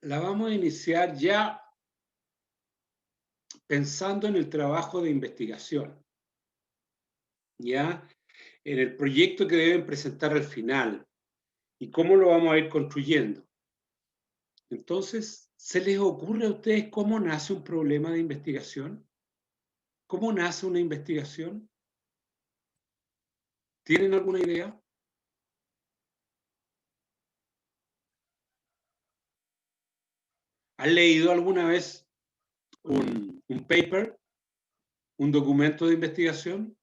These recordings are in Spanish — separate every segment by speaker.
Speaker 1: la vamos a iniciar ya pensando en el trabajo de investigación, ¿ya? En el proyecto que deben presentar al final y cómo lo vamos a ir construyendo. Entonces, ¿se les ocurre a ustedes cómo nace un problema de investigación? ¿Cómo nace una investigación? ¿Tienen alguna idea? ¿Han leído alguna vez un paper, un documento de investigación?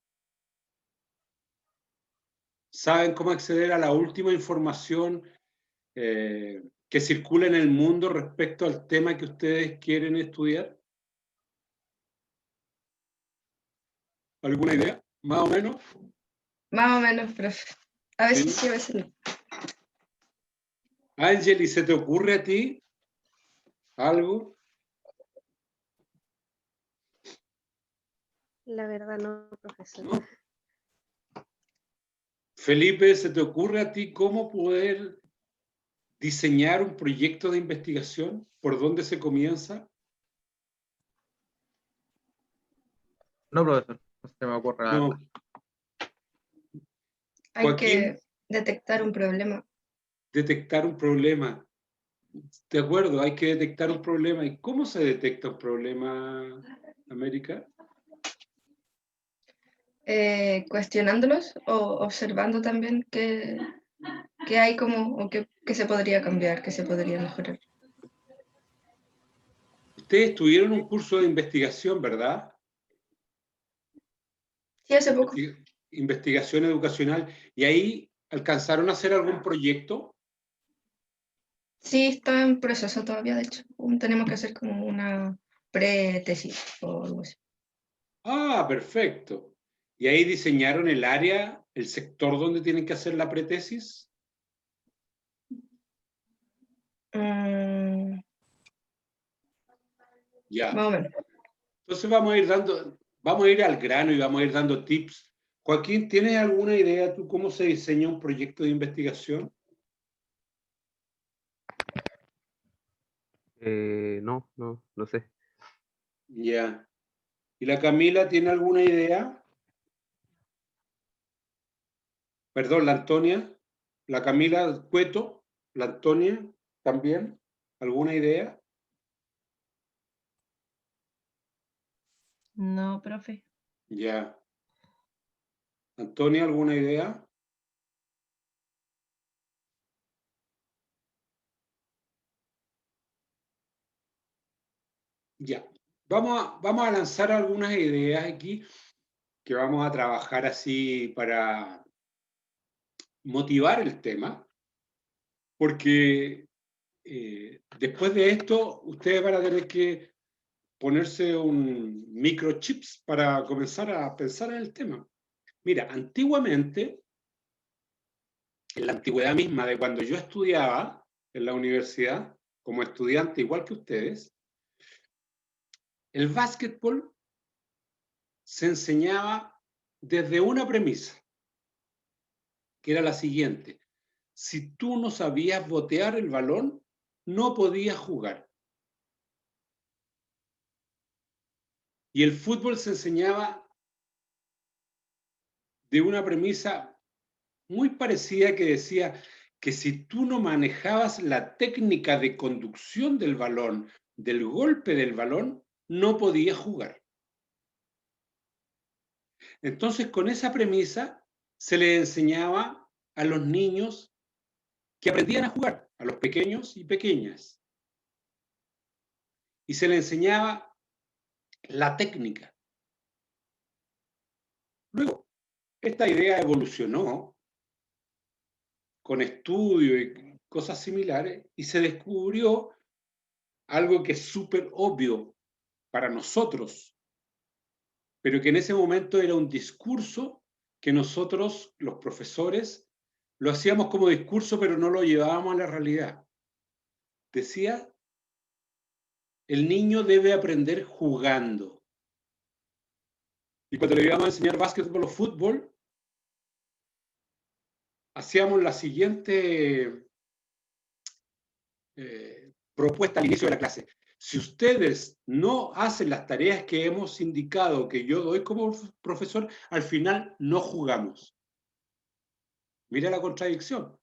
Speaker 1: ¿Saben cómo acceder a la última información que circula en el mundo respecto al tema que ustedes quieren estudiar? ¿Alguna idea? ¿Más o menos?
Speaker 2: Más o menos, profe. A veces
Speaker 1: ¿Sí?
Speaker 2: sí, a veces no.
Speaker 1: Ángel, ¿y se te ocurre a ti algo?
Speaker 3: La verdad no, profesor.
Speaker 1: ¿No? Felipe, ¿se te ocurre a ti cómo poder diseñar un proyecto de investigación? ¿Por dónde se comienza?
Speaker 4: No, profesor, no se me ocurre nada.
Speaker 1: No.
Speaker 2: Hay
Speaker 1: Joaquín,
Speaker 2: que detectar un problema.
Speaker 1: detectar un problema. De acuerdo, hay que detectar un problema. ¿Y cómo se detecta un problema, América?
Speaker 2: Cuestionándolos o observando también qué hay como, o qué se podría cambiar, qué se podría mejorar.
Speaker 1: Ustedes tuvieron un curso de investigación, ¿verdad?
Speaker 2: Sí, hace poco.
Speaker 1: Investigación educacional. ¿Y ahí alcanzaron a hacer algún proyecto?
Speaker 2: Sí, está en proceso todavía, de hecho. Aún tenemos que hacer como una pre-tesis o algo así.
Speaker 1: Ah, perfecto. ¿Y ahí diseñaron el área, el sector donde tienen que hacer la pretesis? Ya.
Speaker 2: Más o menos.
Speaker 1: Entonces vamos a ir al grano y vamos a ir dando tips. Joaquín, ¿tienes alguna idea tú cómo se diseña un proyecto de investigación?
Speaker 4: No sé.
Speaker 1: Ya. ¿Y la Camila tiene alguna idea? Perdón, la Antonia, la Camila Cueto, la Antonia también. ¿Alguna idea?
Speaker 5: No, profe.
Speaker 1: Ya. Antonia, ¿alguna idea? Ya. Vamos a lanzar algunas ideas aquí que vamos a trabajar así para motivar el tema, porque después de esto ustedes van a tener que ponerse un microchips para comenzar a pensar en el tema. Mira, antiguamente, en la antigüedad misma de cuando yo estudiaba en la universidad, como estudiante igual que ustedes, el básquetbol se enseñaba desde una premisa, que era la siguiente: si tú no sabías botear el balón, no podías jugar. Y el fútbol se enseñaba de una premisa muy parecida que decía que si tú no manejabas la técnica de conducción del balón, del golpe del balón, no podías jugar. Entonces, con esa premisa, se le enseñaba a los niños que aprendían a jugar, a los pequeños y pequeñas. Y se le enseñaba la técnica. Luego, esta idea evolucionó con estudios y cosas similares y se descubrió algo que es súper obvio para nosotros, pero que en ese momento era un discurso que nosotros, los profesores, lo hacíamos como discurso, pero no lo llevábamos a la realidad. Decía, el niño debe aprender jugando. Y cuando le íbamos a enseñar básquetbol o fútbol, hacíamos la siguiente propuesta al inicio de la clase. Si ustedes no hacen las tareas que hemos indicado que yo doy como profesor, al final no jugamos. Mira la contradicción.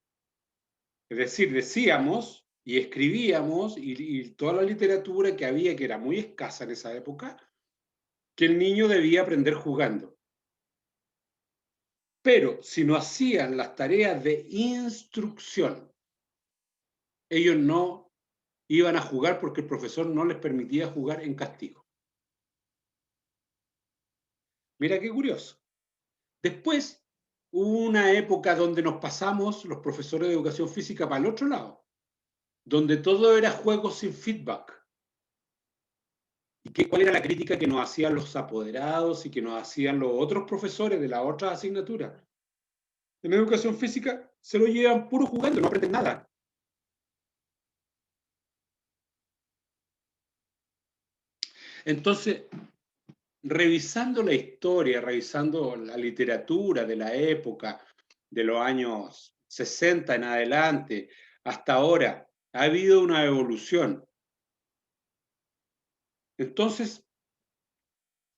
Speaker 1: Es decir, decíamos y escribíamos, y toda la literatura que había, que era muy escasa en esa época, que el niño debía aprender jugando. Pero si no hacían las tareas de instrucción, ellos no iban a jugar porque el profesor no les permitía jugar en castigo. Mira qué curioso. Después hubo una época donde nos pasamos los profesores de educación física para el otro lado, donde todo era juego sin feedback. ¿Y cuál era la crítica que nos hacían los apoderados y que nos hacían los otros profesores de las otras asignaturas? En educación física se lo llevan puro jugando, no aprenden nada. Entonces, revisando la historia, revisando la literatura de la época, de los años 60 en adelante, hasta ahora, ha habido una evolución. Entonces,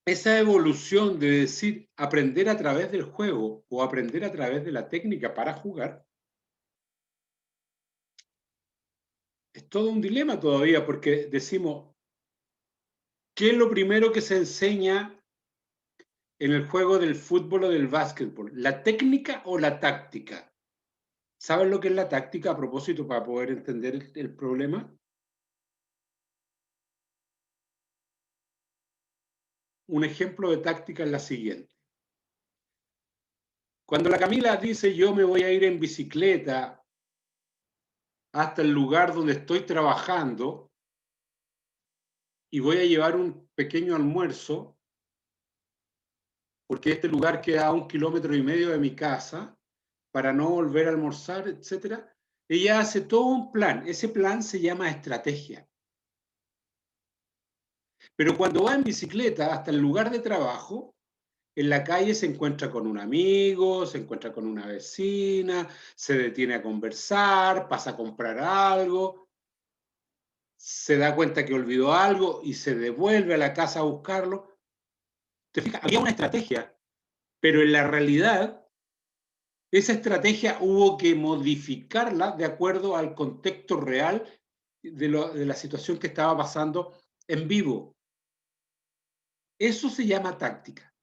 Speaker 1: esa evolución de decir aprender a través del juego o aprender a través de la técnica para jugar, es todo un dilema todavía, porque decimos, ¿qué es lo primero que se enseña en el juego del fútbol o del básquetbol? ¿La técnica o la táctica? ¿Saben lo que es la táctica a propósito para poder entender el problema? Un ejemplo de táctica es la siguiente. Cuando la Camila dice yo me voy a ir en bicicleta hasta el lugar donde estoy trabajando y voy a llevar un pequeño almuerzo, porque este lugar queda a 1,5 kilómetros de mi casa, para no volver a almorzar, etc. Ella hace todo un plan. Ese plan se llama estrategia. Pero cuando va en bicicleta hasta el lugar de trabajo, en la calle se encuentra con un amigo, se encuentra con una vecina, se detiene a conversar, pasa a comprar algo, se da cuenta que olvidó algo y se devuelve a la casa a buscarlo. ¿Te fijas? Había una estrategia, pero en la realidad esa estrategia hubo que modificarla de acuerdo al contexto real de la situación que estaba pasando en vivo. Eso se llama táctica,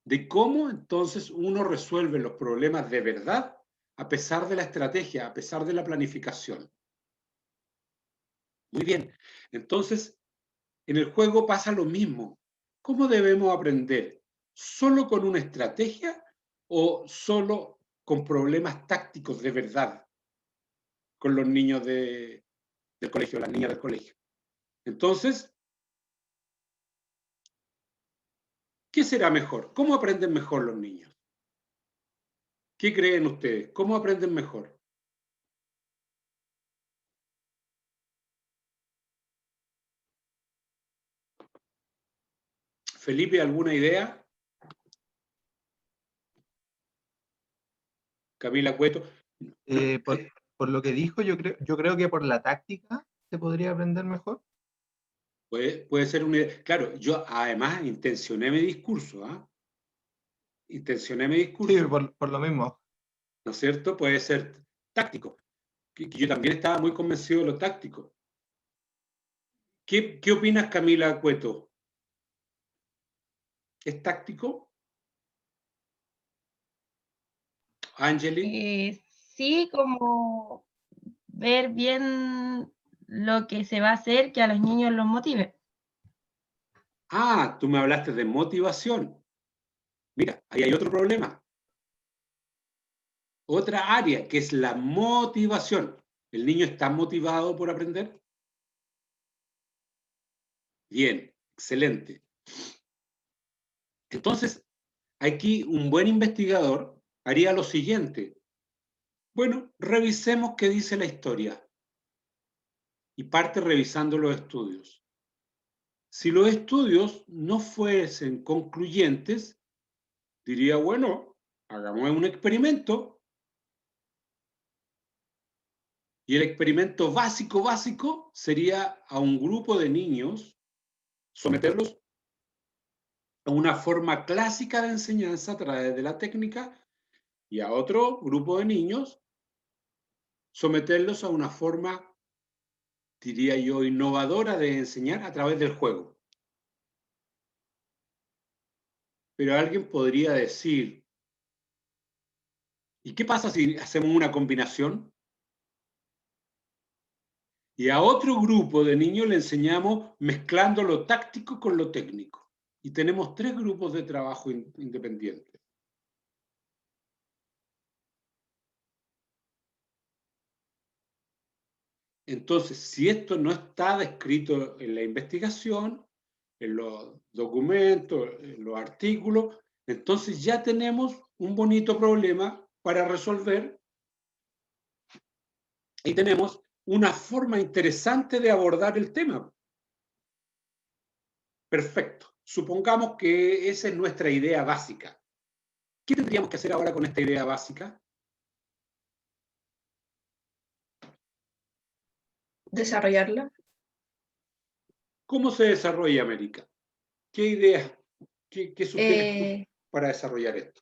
Speaker 1: de cómo entonces uno resuelve los problemas de verdad a pesar de la estrategia, a pesar de la planificación. Muy bien, entonces en el juego pasa lo mismo. ¿Cómo debemos aprender? ¿Solo con una estrategia o solo con problemas tácticos de verdad con los niños del colegio, las niñas del colegio? Entonces, ¿qué será mejor? ¿Cómo aprenden mejor los niños? ¿Qué creen ustedes? ¿Cómo aprenden mejor? Felipe, ¿alguna idea? Camila Cueto.
Speaker 4: Por lo que dijo, yo creo que por la táctica se podría aprender mejor.
Speaker 1: Puede ser una idea. Claro, yo además intencioné mi discurso, ¿ah? Intencioné mi discurso.
Speaker 4: Sí, por lo mismo.
Speaker 1: ¿No es cierto? Puede ser táctico. Que yo también estaba muy convencido de lo táctico. ¿Qué opinas, Camila Cueto? ¿Es táctico? Angeli.
Speaker 5: Sí, como ver bien lo que se va a hacer, que a los niños los motive.
Speaker 1: Ah, tú me hablaste de motivación. Mira, ahí hay otro problema. Otra área que es la motivación. ¿El niño está motivado por aprender? Bien, excelente. Entonces, aquí un buen investigador haría lo siguiente. Bueno, revisemos qué dice la historia. Y parte revisando los estudios. Si los estudios no fuesen concluyentes, diría, bueno, hagamos un experimento Y el experimento básico sería a un grupo de niños someterlos a una forma clásica de enseñanza a través de la técnica y a otro grupo de niños someterlos a una forma, diría yo, innovadora de enseñar a través del juego. Pero alguien podría decir, ¿y qué pasa si hacemos una combinación? Y a otro grupo de niños le enseñamos mezclando lo táctico con lo técnico. Y tenemos 3 grupos de trabajo independientes. Entonces, si esto no está descrito en la investigación, en los documentos, en los artículos, entonces ya tenemos un bonito problema para resolver y tenemos una forma interesante de abordar el tema. Perfecto. Supongamos que esa es nuestra idea básica. ¿Qué tendríamos que hacer ahora con esta idea básica?
Speaker 2: Desarrollarla.
Speaker 1: ¿Cómo se desarrolla América? ¿Qué ideas, qué sugieres tú para desarrollar esto?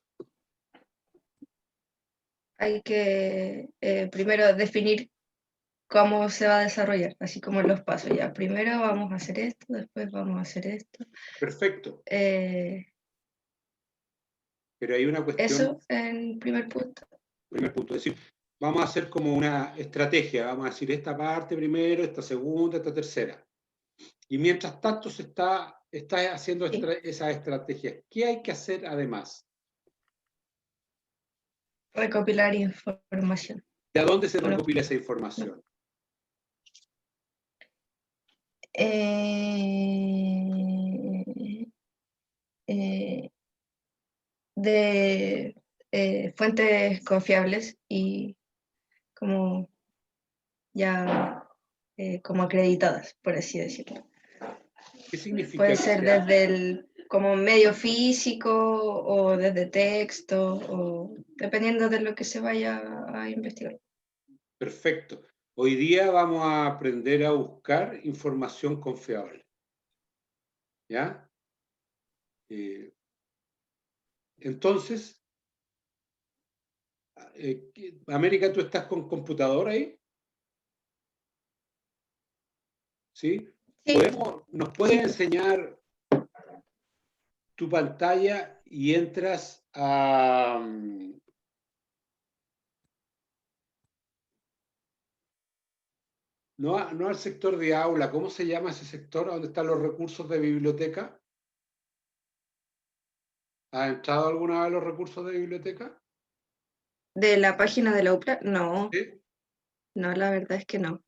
Speaker 2: Hay que primero definir cómo se va a desarrollar, así como los pasos. Ya, primero vamos a hacer esto, después vamos a hacer esto.
Speaker 1: Perfecto.
Speaker 2: Eh,
Speaker 1: Pero hay una cuestión.
Speaker 2: Eso en primer punto.
Speaker 1: Primer punto. Es decir, vamos a hacer como una estrategia. Vamos a decir esta parte primero, esta segunda, esta tercera. Y mientras tanto se está haciendo
Speaker 2: Sí.
Speaker 1: esas estrategias. ¿Qué hay que hacer además?
Speaker 2: Recopilar información.
Speaker 1: ¿De dónde se
Speaker 2: Bueno,
Speaker 1: recopila esa información?
Speaker 2: De fuentes confiables y como ya como acreditadas, por así decirlo.
Speaker 1: ¿Qué significa
Speaker 2: Puede
Speaker 1: que
Speaker 2: ser
Speaker 1: sea?
Speaker 2: desde el como medio físico o desde texto, o dependiendo de lo que se vaya a investigar.
Speaker 1: Perfecto. Hoy día vamos a aprender a buscar información confiable. ¿Ya? Entonces, América, ¿tú estás con computadora ahí? ¿Sí?
Speaker 2: Sí.
Speaker 1: ¿Nos puedes enseñar tu pantalla y entras a... no al sector de aula, ¿cómo se llama ese sector? ¿Dónde están los recursos de biblioteca? ¿Has entrado alguna vez a los recursos de biblioteca?
Speaker 2: ¿De la página de la UPLA? No,
Speaker 1: ¿Sí?
Speaker 2: no, la verdad es que no.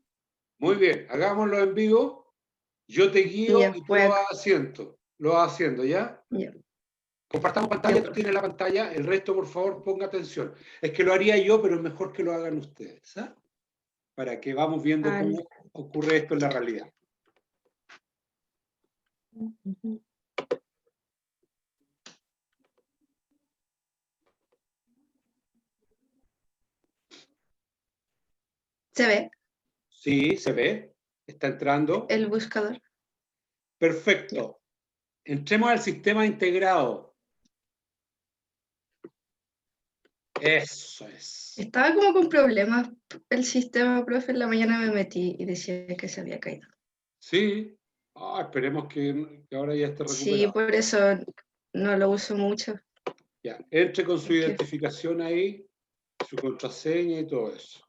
Speaker 1: Muy bien, hagámoslo en vivo. Yo te guío
Speaker 2: Ya,
Speaker 1: y tú
Speaker 2: pues,
Speaker 1: lo vas haciendo. Lo vas haciendo, ¿ya?
Speaker 2: ya.
Speaker 1: Compartamos pantalla,
Speaker 2: Ya,
Speaker 1: tú tienes la pantalla, el resto, por favor, ponga atención. Es que lo haría yo, pero es mejor que lo hagan ustedes, ¿sabes? Para que vamos viendo cómo ocurre esto en la realidad.
Speaker 2: ¿Se ve
Speaker 1: Sí, se ve. Está entrando.
Speaker 2: el buscador?
Speaker 1: Perfecto. Entremos al sistema integrado. Eso es.
Speaker 2: Estaba como con problemas el sistema, profe. En la mañana me metí y decía que se había caído.
Speaker 1: Sí. Esperemos que ahora ya esté
Speaker 2: Sí,
Speaker 1: recuperado.
Speaker 2: por eso no lo uso mucho.
Speaker 1: Ya, entre con su
Speaker 2: Es que-
Speaker 1: identificación ahí, su contraseña y todo eso.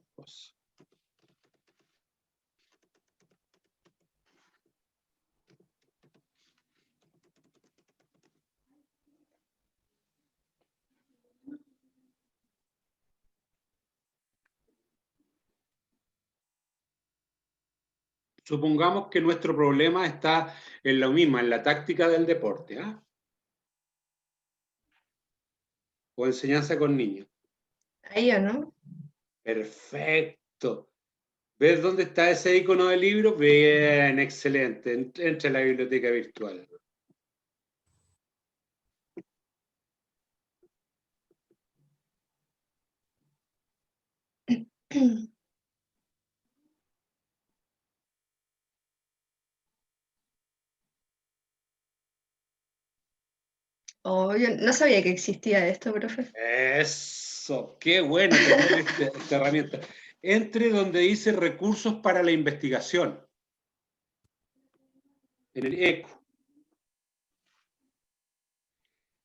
Speaker 1: Supongamos que nuestro problema está en lo mismo, en la táctica del deporte, ¿ah? O enseñanza con niños.
Speaker 2: Ahí o no.
Speaker 1: Perfecto. ¿Ves dónde está ese icono del libro? Bien, excelente. Entra a la biblioteca virtual.
Speaker 2: Oh, yo no sabía que existía esto, profe.
Speaker 1: Eso, qué bueno tener esta herramienta. Entre donde dice recursos para la investigación, en el ECO.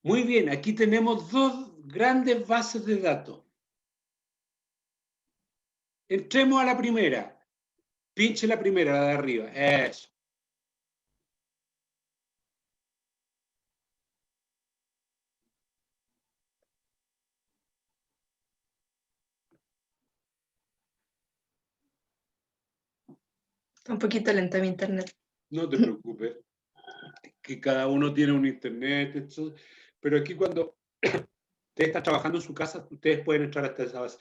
Speaker 1: Muy bien, aquí tenemos dos grandes bases de datos. Entremos a la primera. Pinche la primera, la de arriba. Eso.
Speaker 2: Está un poquito lento mi internet.
Speaker 1: No te preocupes, que cada uno tiene un internet, pero aquí cuando ustedes están trabajando en su casa, ustedes pueden entrar hasta esa base.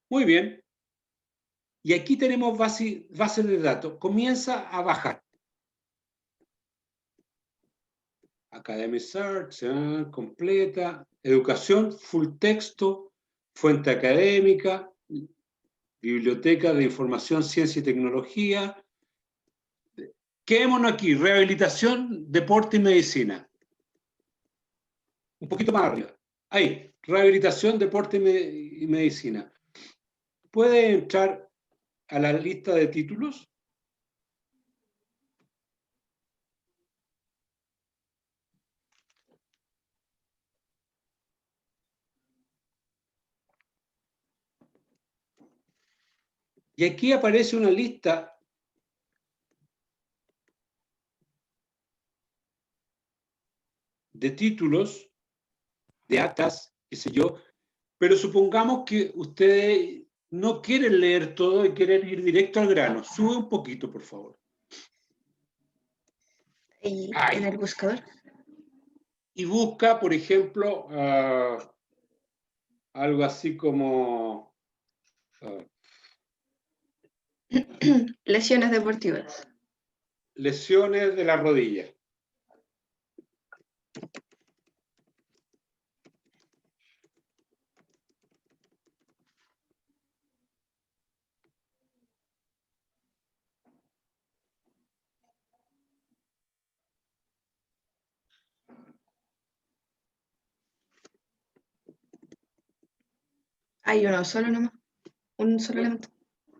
Speaker 1: Muy bien. Y aquí tenemos bases de datos. Comienza a bajar. Academic Search, completa. Educación, full texto, fuente académica, biblioteca de información, ciencia y tecnología. Quedémonos aquí, rehabilitación, deporte y medicina. Un poquito más arriba. Ahí, rehabilitación, deporte y medicina. ¿Puede entrar a la lista de títulos? Y aquí aparece una lista de títulos, de actas, qué sé yo, pero supongamos que ustedes no quieren leer todo y quieren ir directo al grano. Sube un poquito, por favor.
Speaker 2: Y
Speaker 1: Ahí.
Speaker 2: en el buscador.
Speaker 1: Y busca, por ejemplo, algo así como
Speaker 2: Lesiones deportivas.
Speaker 1: lesiones de la rodilla.
Speaker 2: Hay uno solo nomás. Un solo elemento.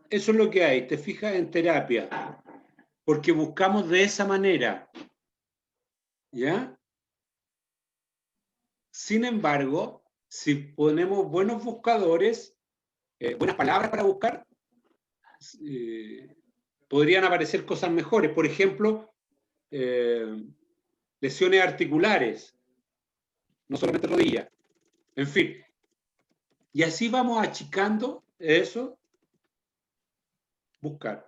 Speaker 1: Eso es lo que hay, te fijas en terapia, porque buscamos de esa manera, ¿ya? Sin embargo, si ponemos buenos buscadores, buenas palabras para buscar, podrían aparecer cosas mejores. Por ejemplo, lesiones articulares, no solamente rodillas. En fin. Y así vamos achicando eso, buscar.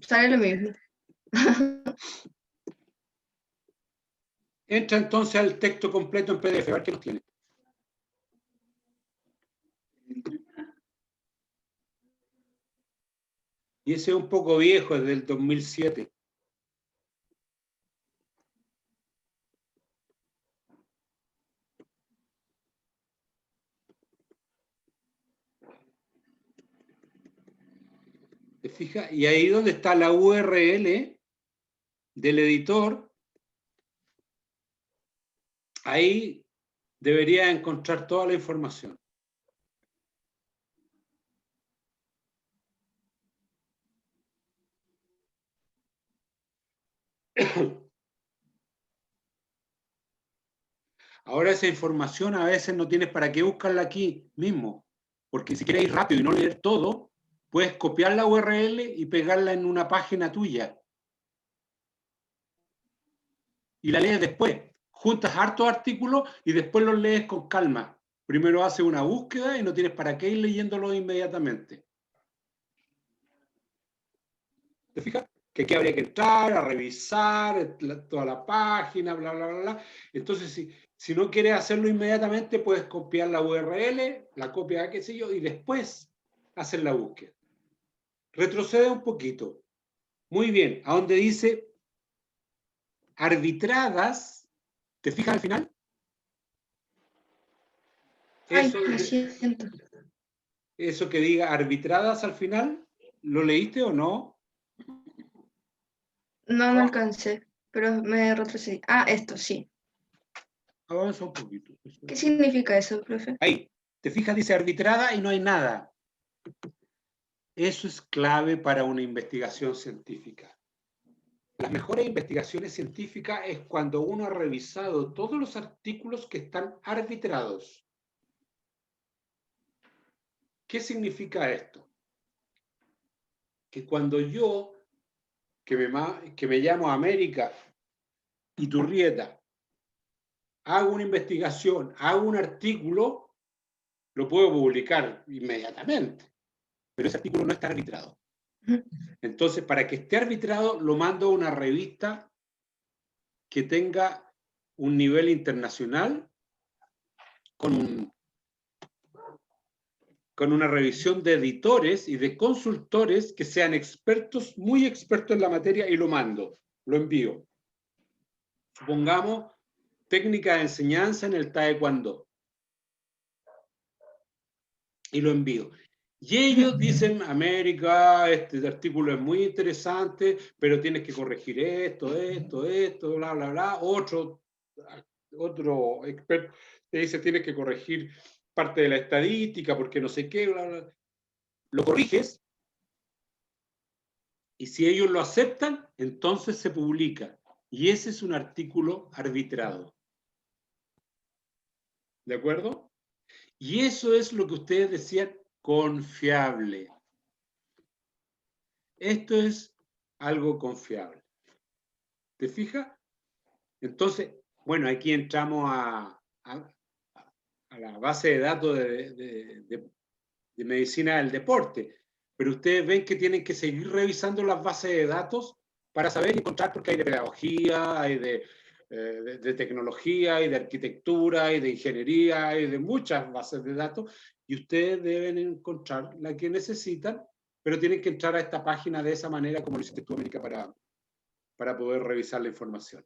Speaker 2: Sale lo mismo.
Speaker 1: Entra entonces al texto completo en PDF, a ver qué nos tiene. Y ese es un poco viejo, es del 2007. ¿Te fijas? Y ahí donde está la URL del editor, ahí debería encontrar toda la información. Ahora esa información a veces no tienes para qué buscarla aquí mismo, porque si quieres ir rápido y no leer todo, puedes copiar la URL y pegarla en una página tuya. Y la lees después. Juntas hartos artículos y después los lees con calma. Primero haces una búsqueda y no tienes para qué ir leyéndolo inmediatamente. ¿Te fijas? Que aquí habría que entrar a revisar toda la página, bla, bla, bla, bla. Entonces, si no quieres hacerlo inmediatamente, puedes copiar la URL, la copia, qué sé yo, y después hacer la búsqueda. Retrocede un poquito. Muy bien, a donde dice arbitradas, ¿te fijas al final?
Speaker 2: Ay,
Speaker 1: Eso,
Speaker 2: lo siento.
Speaker 1: eso que diga arbitradas al final, ¿lo leíste o no?
Speaker 2: No alcancé, pero me retrocedí. Ah, esto sí.
Speaker 1: Avanza un poquito.
Speaker 2: ¿Qué significa eso, profe?
Speaker 1: Ahí, te fijas, dice arbitrada y no hay nada. Eso es clave para una investigación científica. Las mejores investigaciones científicas es cuando uno ha revisado todos los artículos que están arbitrados. ¿Qué significa esto? Que cuando yo, que me llamo América Iturrieta, hago una investigación, hago un artículo, lo puedo publicar inmediatamente, pero ese artículo no está arbitrado. Entonces, para que esté arbitrado, lo mando a una revista que tenga un nivel internacional con una revisión de editores y de consultores que sean expertos, muy expertos en la materia, y lo mando, lo envío. Supongamos técnica de enseñanza en el taekwondo. Y lo envío. Y ellos dicen, América, este artículo es muy interesante, pero tienes que corregir esto, bla, bla, bla. Otro experto te dice, tienes que corregir parte de la estadística, porque no sé qué, bla, bla. Lo corriges, y si ellos lo aceptan, entonces se publica. Y ese es un artículo arbitrado. ¿De acuerdo? Y eso es lo que ustedes decían, confiable. Esto es algo confiable. ¿Te fijas? Entonces, bueno, aquí entramos a la base de datos de medicina del deporte, pero ustedes ven que tienen que seguir revisando las bases de datos para saber encontrar, porque hay de pedagogía, hay de tecnología, hay de arquitectura, hay de ingeniería, hay de muchas bases de datos, y ustedes deben encontrar la que necesitan, pero tienen que entrar a esta página de esa manera como lo hiciste tú, América, para poder revisar la información.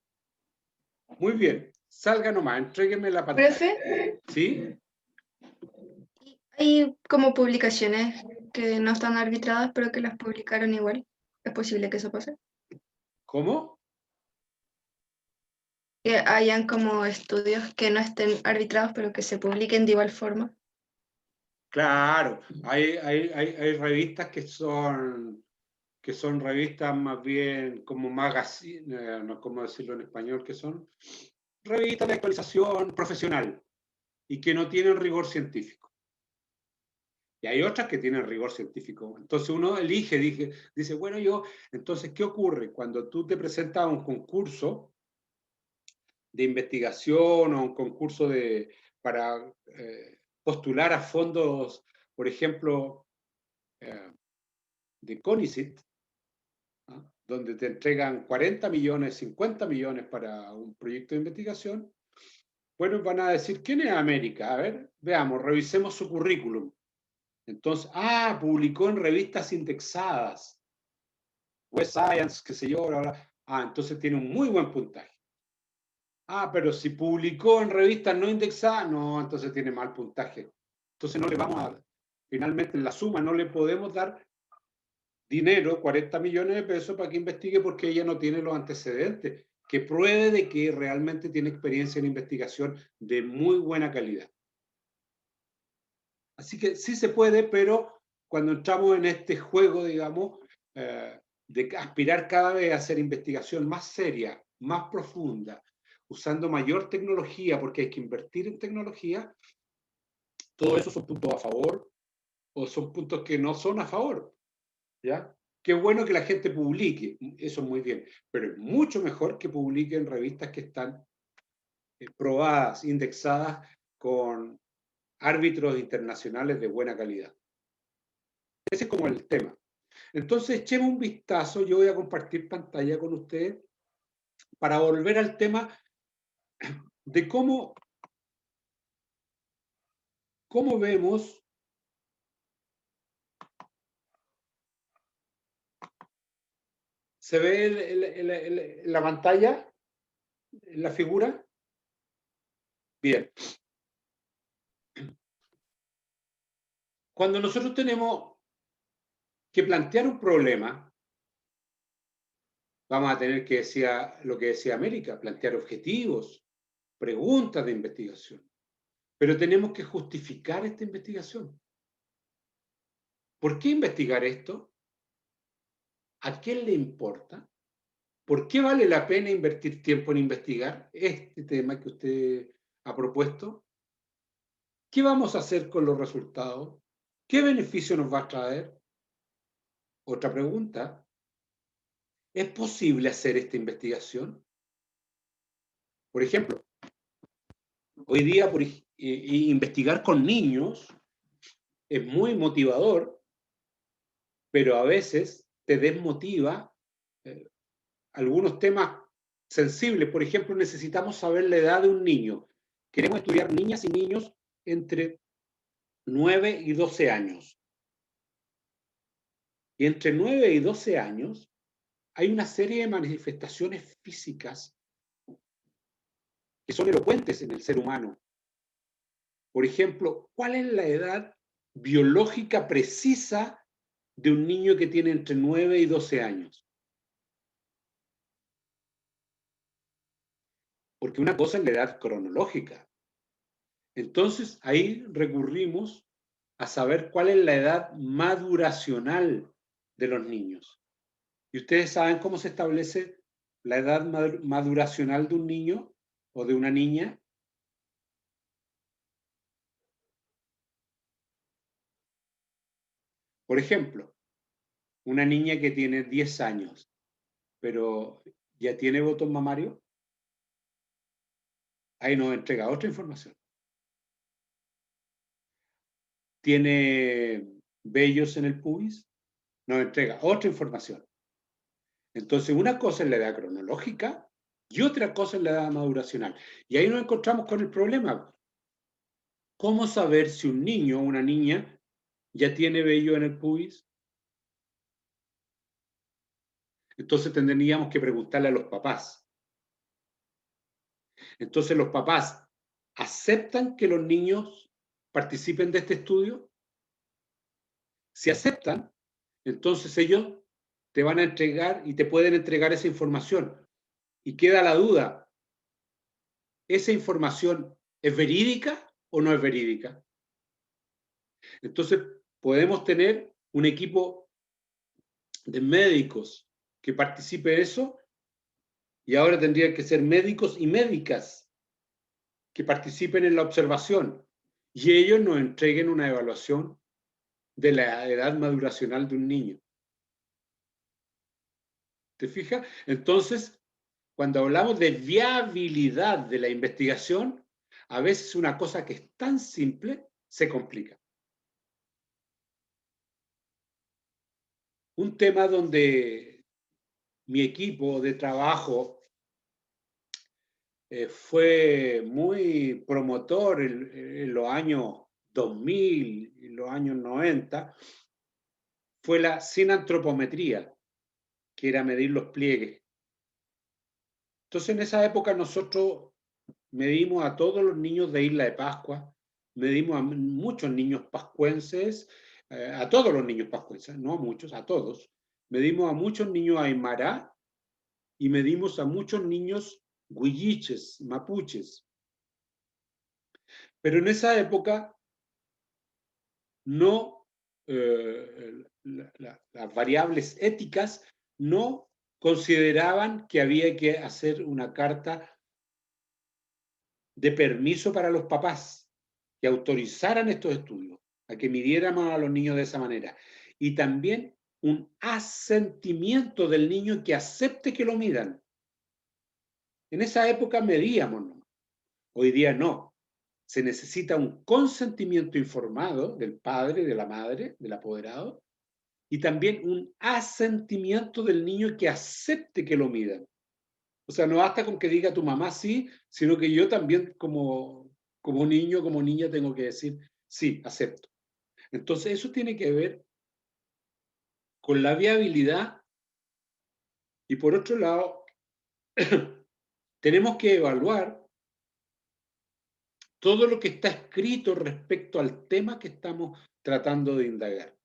Speaker 1: Muy bien, salga nomás, entréguenme la pantalla.
Speaker 2: Profe,
Speaker 1: ¿Sí?
Speaker 2: hay como publicaciones que no están arbitradas, pero que las publicaron igual. ¿Es posible que eso pase?
Speaker 1: ¿Cómo?
Speaker 2: Que hayan como estudios que no estén arbitrados, pero que se publiquen de igual forma.
Speaker 1: Claro, hay revistas que son revistas más bien como magazine, no sé cómo decirlo en español, que son revistas de actualización profesional y que no tienen rigor científico. Y hay otras que tienen rigor científico. Entonces uno elige, dice, bueno, entonces, ¿qué ocurre? Cuando tú te presentas a un concurso de investigación o un concurso para postular a fondos, por ejemplo, de CONICET, ¿no? Donde te entregan 40 millones, 50 millones para un proyecto de investigación, bueno, van a decir, ¿quién es América? A ver, veamos, revisemos su currículum. Entonces, publicó en revistas indexadas, Web Science, qué sé yo, bla, bla. Entonces tiene un muy buen puntaje. Pero si publicó en revistas no indexadas, no, entonces tiene mal puntaje. Entonces no le vamos a, finalmente en la suma no le podemos dar dinero, 40 millones de pesos para que investigue porque ella no tiene los antecedentes, que pruebe de que realmente tiene experiencia en investigación de muy buena calidad. Así que sí se puede, pero cuando entramos en este juego, digamos, de aspirar cada vez a hacer investigación más seria, más profunda, usando mayor tecnología, porque hay que invertir en tecnología, todo eso son puntos a favor o son puntos que no son a favor, ¿ya? Qué bueno que la gente publique, eso es muy bien, pero es mucho mejor que publique en revistas que están probadas, indexadas con árbitros internacionales de buena calidad. Ese es como el tema. Entonces, echemos un vistazo, yo voy a compartir pantalla con ustedes para volver al tema de cómo vemos ¿se ve la pantalla? ¿La figura? Bien. Cuando nosotros tenemos que plantear un problema, Vamos a tener que decir lo que decía América, plantear objetivos, preguntas de investigación. Pero tenemos que justificar esta investigación. ¿Por qué investigar esto? ¿A quién le importa? ¿Por qué vale la pena invertir tiempo en investigar este tema que usted ha propuesto? ¿Qué vamos a hacer con los resultados? ¿Qué beneficio nos va a traer? Otra pregunta, ¿es posible hacer esta investigación? Por ejemplo, hoy día investigar con niños es muy motivador, pero a veces te desmotiva algunos temas sensibles. Por ejemplo, necesitamos saber la edad de un niño. Queremos estudiar niñas y niños entre 9 y 12 años. Y entre 9 y 12 años hay una serie de manifestaciones físicas que son elocuentes en el ser humano. Por ejemplo, ¿cuál es la edad biológica precisa de un niño que tiene entre 9 y 12 años? Porque una cosa es la edad cronológica. Entonces, ahí recurrimos a saber cuál es la edad maduracional de los niños. ¿Y ustedes saben cómo se establece la edad maduracional de un niño o de una niña? Por ejemplo, una niña que tiene 10 años, pero ya tiene botón mamario, ahí nos entrega otra información. Tiene vellos en el pubis, nos entrega otra información. Entonces, una cosa es la edad cronológica y otra cosa es la edad maduracional. Y ahí nos encontramos con el problema. ¿Cómo saber si un niño o una niña ya tiene vello en el pubis? Entonces tendríamos que preguntarle a los papás. Entonces, ¿los papás aceptan que los niños participen de este estudio? Si aceptan, entonces ellos te van a entregar y te pueden entregar esa información. Y queda la duda, ¿esa información es verídica o no es verídica? Entonces, podemos tener un equipo de médicos que participe de eso, y ahora tendrían que ser médicos y médicas que participen en la observación, y ellos nos entreguen una evaluación de la edad maduracional de un niño. ¿Te fijas? Entonces, cuando hablamos de viabilidad de la investigación, a veces una cosa que es tan simple se complica. Un tema donde mi equipo de trabajo fue muy promotor en los años 2000 y los años 90 fue la sinantropometría, que era medir los pliegues. Entonces, en esa época nosotros medimos a todos los niños de Isla de Pascua, medimos a muchos niños pascuenses, a todos los niños pascuenses, no a muchos, a todos. Medimos a muchos niños aymara y medimos a muchos niños huilliches, mapuches. Pero en esa época no, las variables éticas no consideraban que había que hacer una carta de permiso para los papás que autorizaran estos estudios, a que midiéramos a los niños de esa manera. Y también un asentimiento del niño que acepte que lo midan. En esa época medíamos, ¿no? Hoy día no. Se necesita un consentimiento informado del padre, de la madre, del apoderado, y también un asentimiento del niño que acepte que lo midan. O sea, no basta con que diga tu mamá sí, sino que yo también como niño, como niña, tengo que decir sí, acepto. Entonces, eso tiene que ver con la viabilidad y por otro lado, tenemos que evaluar todo lo que está escrito respecto al tema que estamos tratando de indagar.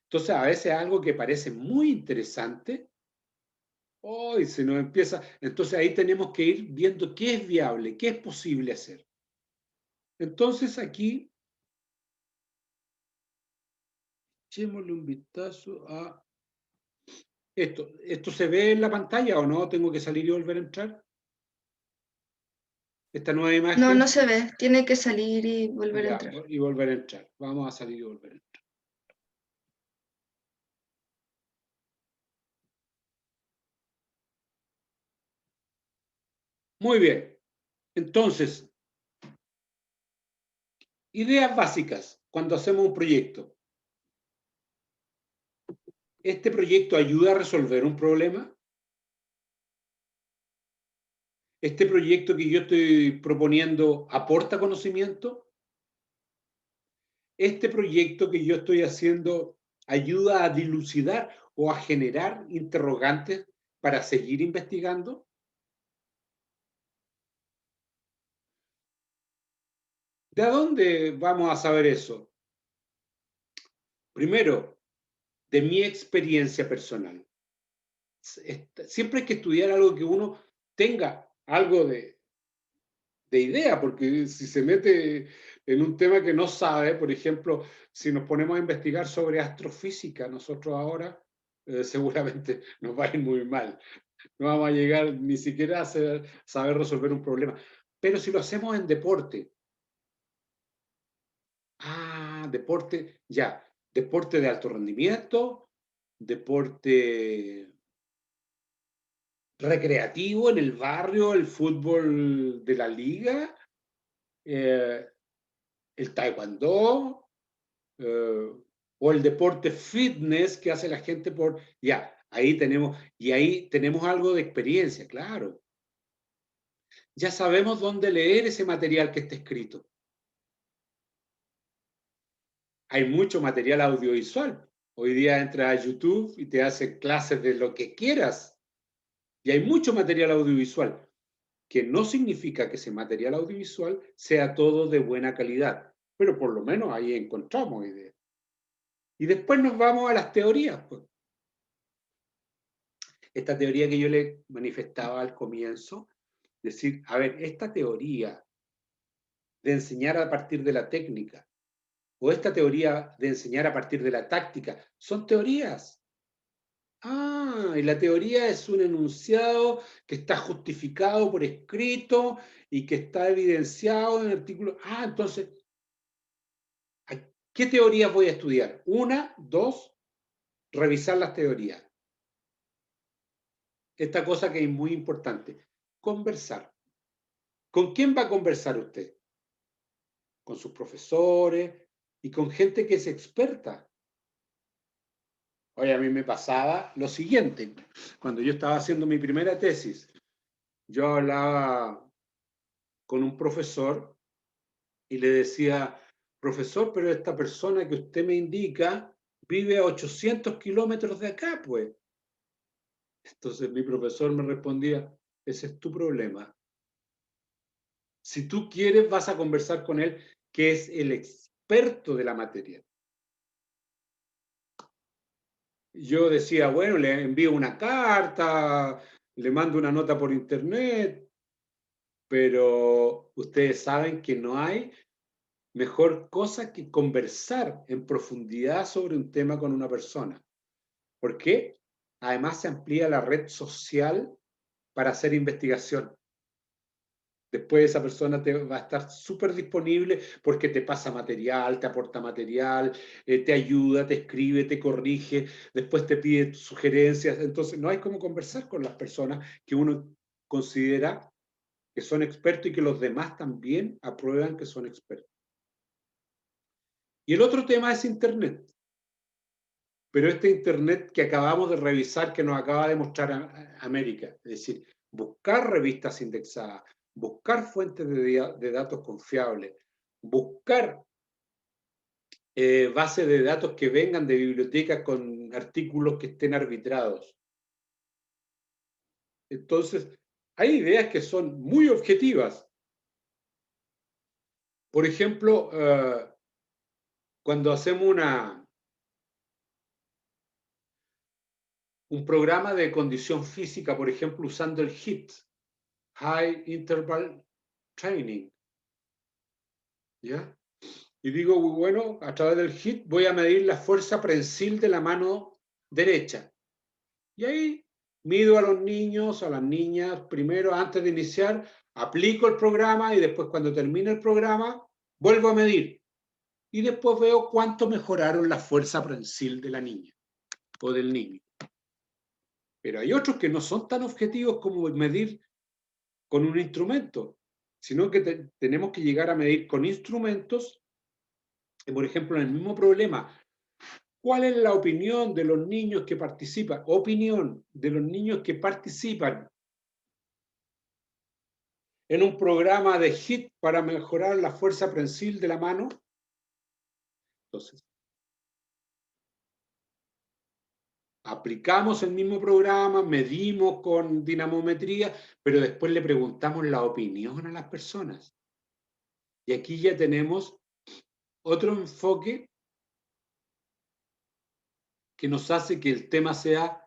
Speaker 1: Entonces, a veces algo que parece muy interesante, hoy se nos empieza. Entonces, ahí tenemos que ir viendo qué es viable, qué es posible hacer. Entonces, aquí, echémosle un vistazo a esto. ¿Esto se ve en la pantalla o no? ¿Tengo que salir y volver a entrar? Esta nueva imagen.
Speaker 2: No, no se ve. Tiene que salir y volver a
Speaker 1: Ya,
Speaker 2: entrar.
Speaker 1: y volver a entrar. Vamos a salir y volver a entrar. Muy bien. Entonces, ideas básicas cuando hacemos un proyecto. ¿Este proyecto ayuda a resolver un problema? ¿Este proyecto que yo estoy proponiendo aporta conocimiento? ¿Este proyecto que yo estoy haciendo ayuda a dilucidar o a generar interrogantes para seguir investigando? ¿De dónde vamos a saber eso? Primero, de mi experiencia personal. Siempre hay que estudiar algo que uno tenga algo de idea, porque si se mete en un tema que no sabe, por ejemplo, si nos ponemos a investigar sobre astrofísica, nosotros ahora seguramente nos va a ir muy mal. No vamos a llegar ni siquiera a saber resolver un problema. Pero si lo hacemos en deporte, deporte, ya, deporte de alto rendimiento, deporte recreativo en el barrio, el fútbol de la liga, el taekwondo, o el deporte fitness que hace la gente por, ya, ahí tenemos algo de experiencia, claro. Ya sabemos dónde leer ese material que está escrito. Hay mucho material audiovisual. Hoy día entras a YouTube y te hacen clases de lo que quieras. Y hay mucho material audiovisual, que no significa que ese material audiovisual sea todo de buena calidad, pero por lo menos ahí encontramos ideas. Y después nos vamos a las teorías, pues. Esta teoría que yo le manifestaba al comienzo, decir, a ver, esta teoría de enseñar a partir de la técnica o esta teoría de enseñar a partir de la táctica, son teorías. Y la teoría es un enunciado que está justificado por escrito y que está evidenciado en artículos. Entonces, ¿qué teorías voy a estudiar? Una, dos, revisar las teorías. Esta cosa que es muy importante, conversar. ¿Con quién va a conversar usted? Con sus profesores y con gente que es experta. Oye, a mí me pasaba lo siguiente. Cuando yo estaba haciendo mi primera tesis, yo hablaba con un profesor y le decía, profesor, pero esta persona que usted me indica vive a 800 kilómetros de acá, pues. Entonces mi profesor me respondía, ese es tu problema. Si tú quieres, vas a conversar con él, que es el experto de la materia. Yo decía, bueno, le envío una carta, le mando una nota por internet, pero ustedes saben que no hay mejor cosa que conversar en profundidad sobre un tema con una persona. ¿Por qué? Además se amplía la red social para hacer investigación. Después esa persona te va a estar súper disponible porque te pasa material, te aporta material, te ayuda, te escribe, te corrige, después te pide sugerencias. Entonces no hay cómo conversar con las personas que uno considera que son expertos y que los demás también aprueban que son expertos. Y el otro tema es Internet. Pero este Internet que acabamos de revisar, que nos acaba de mostrar América, es decir, buscar revistas indexadas, buscar fuentes de datos confiables, buscar bases de datos que vengan de bibliotecas con artículos que estén arbitrados. Entonces, hay ideas que son muy objetivas. Por ejemplo, cuando hacemos un programa de condición física, por ejemplo, usando el HIIT, High Interval Training. ¿Ya? Y digo, bueno, a través del HIIT voy a medir la fuerza prensil de la mano derecha. Y ahí mido a los niños, a las niñas, primero, antes de iniciar, aplico el programa y después cuando termine el programa, vuelvo a medir. Y después veo cuánto mejoraron la fuerza prensil de la niña o del niño. Pero hay otros que no son tan objetivos como medir con un instrumento, sino que tenemos que llegar a medir con instrumentos, por ejemplo, en el mismo problema. ¿Cuál es la opinión de los niños que participan? Opinión de los niños que participan en un programa de HIIT para mejorar la fuerza prensil de la mano. Entonces, aplicamos el mismo programa, medimos con dinamometría, pero después le preguntamos la opinión a las personas. Y aquí ya tenemos otro enfoque que nos hace que el tema sea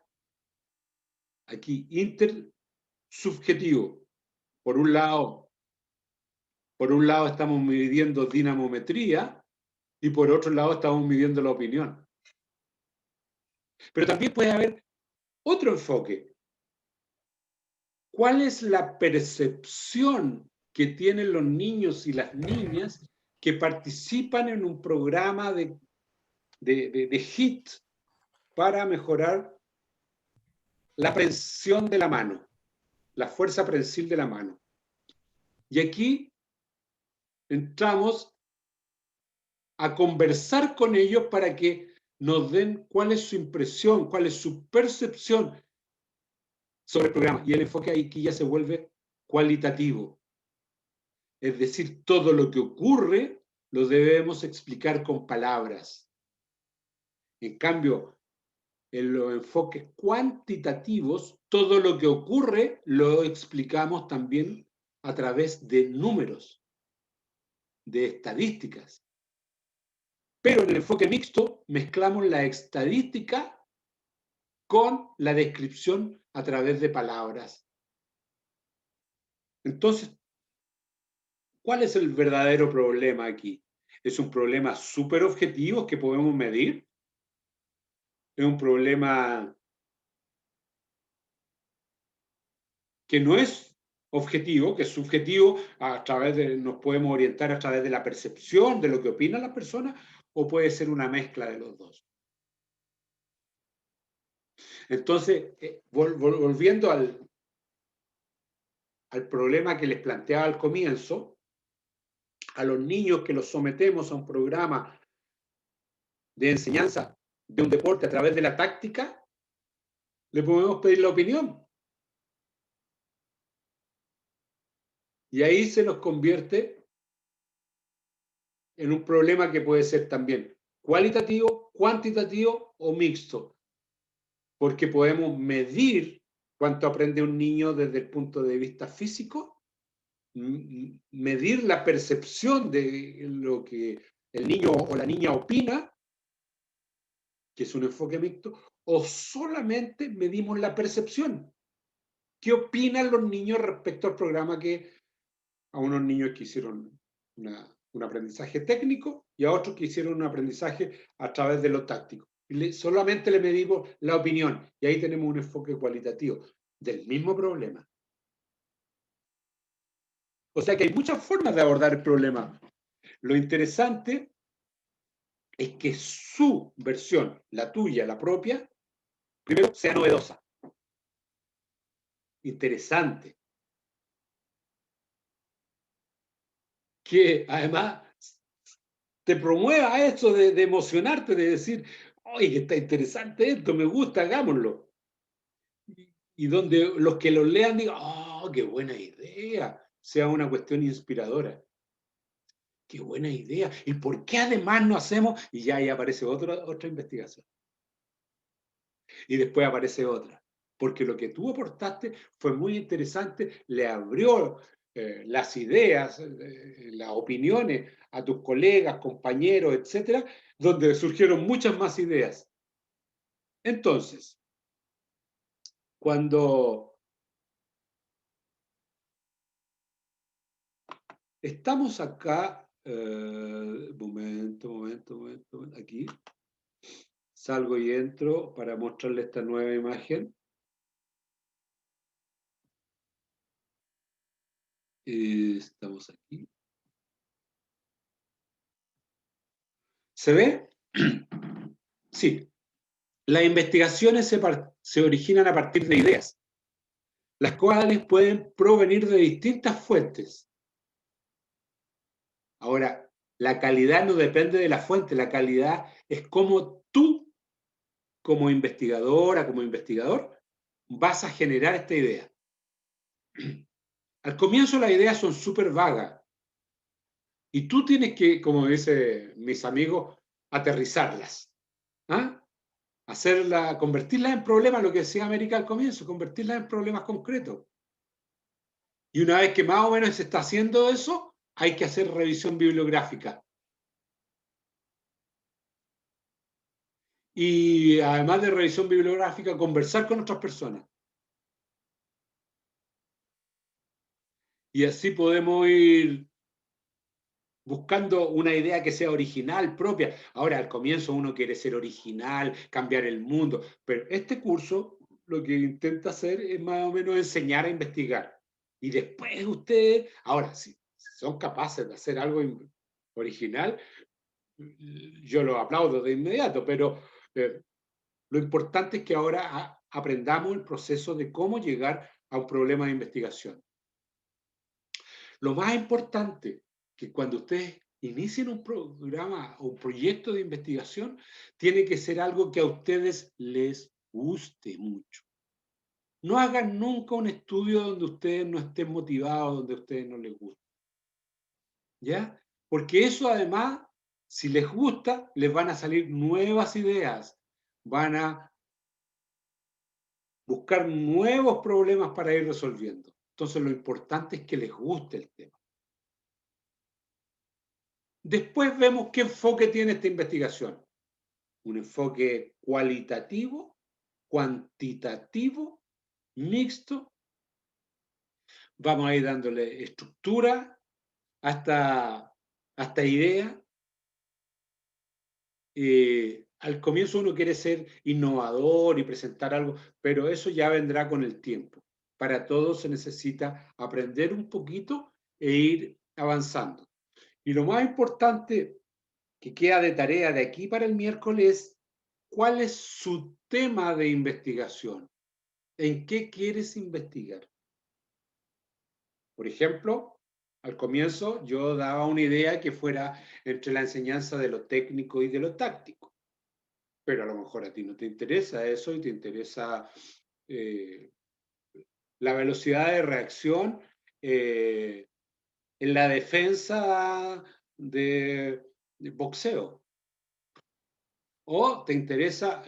Speaker 1: aquí intersubjetivo. Por un lado estamos midiendo dinamometría y por otro lado estamos midiendo la opinión. Pero también puede haber otro enfoque. ¿Cuál es la percepción que tienen los niños y las niñas que participan en un programa de HIIT para mejorar la prensión de la mano, la fuerza prensil de la mano? Y aquí entramos a conversar con ellos para que nos den cuál es su impresión, cuál es su percepción sobre el programa. Y el enfoque aquí ya se vuelve cualitativo. Es decir, todo lo que ocurre lo debemos explicar con palabras. En cambio, en los enfoques cuantitativos, todo lo que ocurre lo explicamos también a través de números, de estadísticas. Pero en el enfoque mixto mezclamos la estadística con la descripción a través de palabras. Entonces, ¿cuál es el verdadero problema aquí? ¿Es un problema súper objetivo que podemos medir? ¿Es un problema que no es objetivo, que es subjetivo, a través de, nos podemos orientar a través de la percepción de lo que opinan las personas, o puede ser una mezcla de los dos? Entonces, volviendo al problema que les planteaba al comienzo, a los niños que los sometemos a un programa de enseñanza de un deporte a través de la táctica, le podemos pedir la opinión. Y ahí se nos convierte en un problema que puede ser también cualitativo, cuantitativo o mixto, porque podemos medir cuánto aprende un niño desde el punto de vista físico, medir la percepción de lo que el niño o la niña opina, que es un enfoque mixto, o solamente medimos la percepción. ¿Qué opinan los niños respecto al programa a unos niños que hicieron un aprendizaje técnico y a otros que hicieron un aprendizaje a través de lo táctico? Solamente le medimos la opinión y ahí tenemos un enfoque cualitativo del mismo problema. O sea que hay muchas formas de abordar el problema. Lo interesante es que su versión, la tuya, la propia, primero sea novedosa, interesante, que además te promueva eso de emocionarte, de decir, oye, que está interesante esto, me gusta, hagámoslo. Y donde los que lo lean digan, oh, qué buena idea, sea una cuestión inspiradora. Qué buena idea. ¿Y por qué además no hacemos? Y ya ahí aparece otra investigación. Y después aparece otra. Porque lo que tú aportaste fue muy interesante, le abrió las ideas, las opiniones a tus colegas, compañeros, etcétera, donde surgieron muchas más ideas. Entonces, cuando estamos acá, momento, aquí, salgo y entro para mostrarle esta nueva imagen. Estamos aquí. ¿Se ve? Sí. Las investigaciones se originan a partir de ideas, las cuales pueden provenir de distintas fuentes. Ahora, la calidad no depende de la fuente, la calidad es cómo tú, como investigadora, como investigador, vas a generar esta idea. Al comienzo las ideas son súper vagas y tú tienes que, como dicen mis amigos, aterrizarlas. ¿Ah? Convertirlas en problemas, lo que decía América al comienzo, convertirlas en problemas concretos. Y una vez que más o menos se está haciendo eso, hay que hacer revisión bibliográfica. Y además de revisión bibliográfica, conversar con otras personas. Y así podemos ir buscando una idea que sea original, propia. Ahora, al comienzo uno quiere ser original, cambiar el mundo, pero este curso lo que intenta hacer es más o menos enseñar a investigar. Y después ustedes, ahora, si son capaces de hacer algo original, yo lo aplaudo de inmediato, pero lo importante es que ahora aprendamos el proceso de cómo llegar a un problema de investigación. Lo más importante que cuando ustedes inicien un programa o un proyecto de investigación, tiene que ser algo que a ustedes les guste mucho. No hagan nunca un estudio donde ustedes no estén motivados, donde a ustedes no les guste. ¿Ya? Porque eso además, si les gusta, les van a salir nuevas ideas, van a buscar nuevos problemas para ir resolviendo. Entonces lo importante es que les guste el tema. Después vemos qué enfoque tiene esta investigación. Un enfoque cualitativo, cuantitativo, mixto. Vamos a ir dándole estructura a esta idea. Al comienzo uno quiere ser innovador y presentar algo, pero eso ya vendrá con el tiempo. Para todo se necesita aprender un poquito e ir avanzando. Y lo más importante que queda de tarea de aquí para el miércoles, ¿cuál es su tema de investigación? ¿En qué quieres investigar? Por ejemplo, al comienzo yo daba una idea que fuera entre la enseñanza de lo técnico y de lo táctico, pero a lo mejor a ti no te interesa eso y te interesa la velocidad de reacción en la defensa de boxeo. O te interesa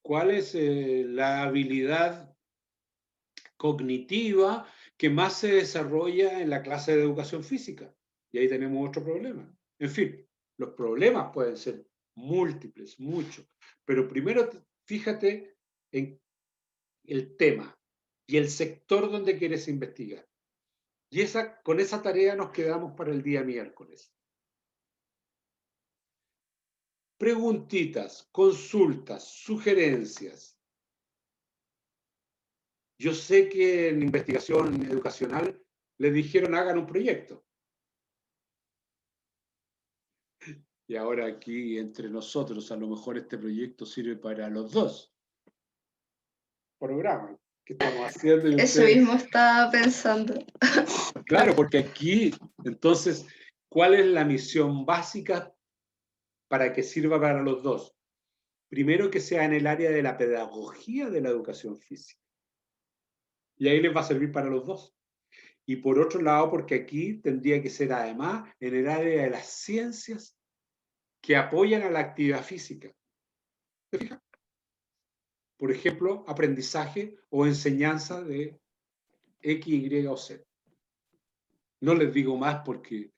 Speaker 1: cuál es la habilidad cognitiva que más se desarrolla en la clase de educación física. Y ahí tenemos otro problema. En fin, los problemas pueden ser múltiples, muchos. Pero primero fíjate en el tema y el sector donde quieres investigar. Y con esa tarea nos quedamos para el día miércoles. Preguntitas, consultas, sugerencias. Yo sé que en investigación educacional les dijeron hagan un proyecto. Y ahora aquí entre nosotros a lo mejor este proyecto sirve para los dos programas que estamos haciendo. Y
Speaker 2: Eso
Speaker 1: ustedes...
Speaker 2: mismo estaba pensando.
Speaker 1: Claro, porque aquí, entonces, ¿cuál es la misión básica para que sirva para los dos? Primero, que sea en el área de la pedagogía de la educación física. Y ahí les va a servir para los dos. Y por otro lado, porque aquí tendría que ser además en el área de las ciencias que apoyan a la actividad física. ¿Te fijas? Por ejemplo, aprendizaje o enseñanza de X, Y o Z. No les digo más porque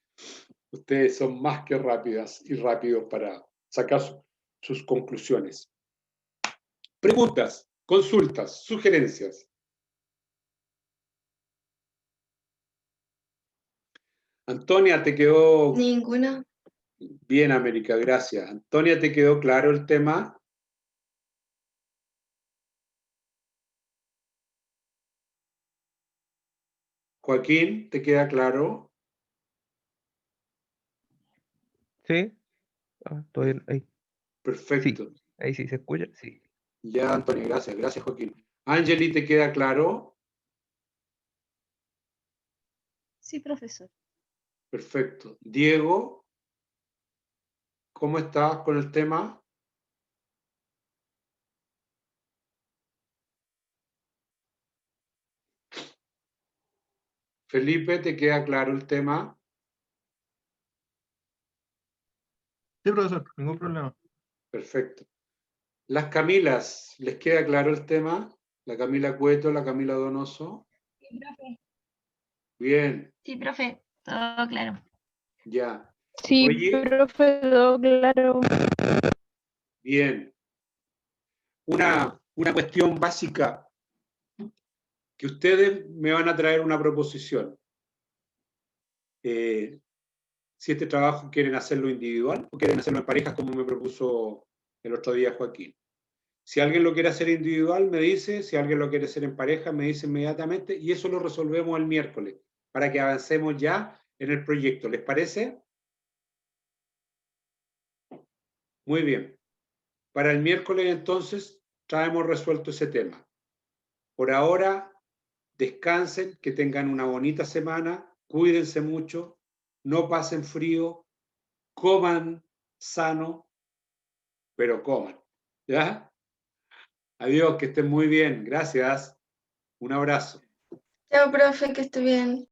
Speaker 1: ustedes son más que rápidas y rápidos para sacar sus conclusiones. Preguntas. Consultas, sugerencias. Antonia, ¿te quedó
Speaker 2: Ninguna.
Speaker 1: bien, América? Gracias. Antonia, ¿te quedó claro el tema? Joaquín, ¿te queda claro?
Speaker 6: ¿Sí? Todavía ahí.
Speaker 1: Perfecto.
Speaker 6: Ahí sí se escucha, sí.
Speaker 1: Ya, Antonia, gracias. Gracias, Joaquín. Angeli, ¿te queda claro?
Speaker 3: Sí, profesor.
Speaker 1: Perfecto. Diego, ¿cómo estás con el tema? Felipe, ¿te queda claro el tema?
Speaker 4: Sí, profesor, ningún problema.
Speaker 1: Perfecto. Las Camilas, ¿les queda claro el tema? La Camila Cueto, la Camila Donoso.
Speaker 5: Sí, profe.
Speaker 1: Bien,
Speaker 5: Sí, profe. Todo claro.
Speaker 1: ya.
Speaker 7: Sí,
Speaker 1: Oye,
Speaker 7: profe, todo claro.
Speaker 1: bien. Una cuestión básica, que ustedes me van a traer una proposición. Si este trabajo quieren hacerlo individual o quieren hacerlo en parejas, como me propuso el otro día Joaquín. Si alguien lo quiere hacer individual, me dice. Si alguien lo quiere hacer en pareja, me dice inmediatamente. Y eso lo resolvemos el miércoles, para que avancemos ya en el proyecto. ¿Les parece? Muy bien. Para el miércoles, entonces, traemos resuelto ese tema. Por ahora, descansen, que tengan una bonita semana, cuídense mucho, no pasen frío, coman sano, pero coman. ¿Ya? Adiós, que estén muy bien. Gracias. Un abrazo.
Speaker 2: Chao, profe, que esté bien.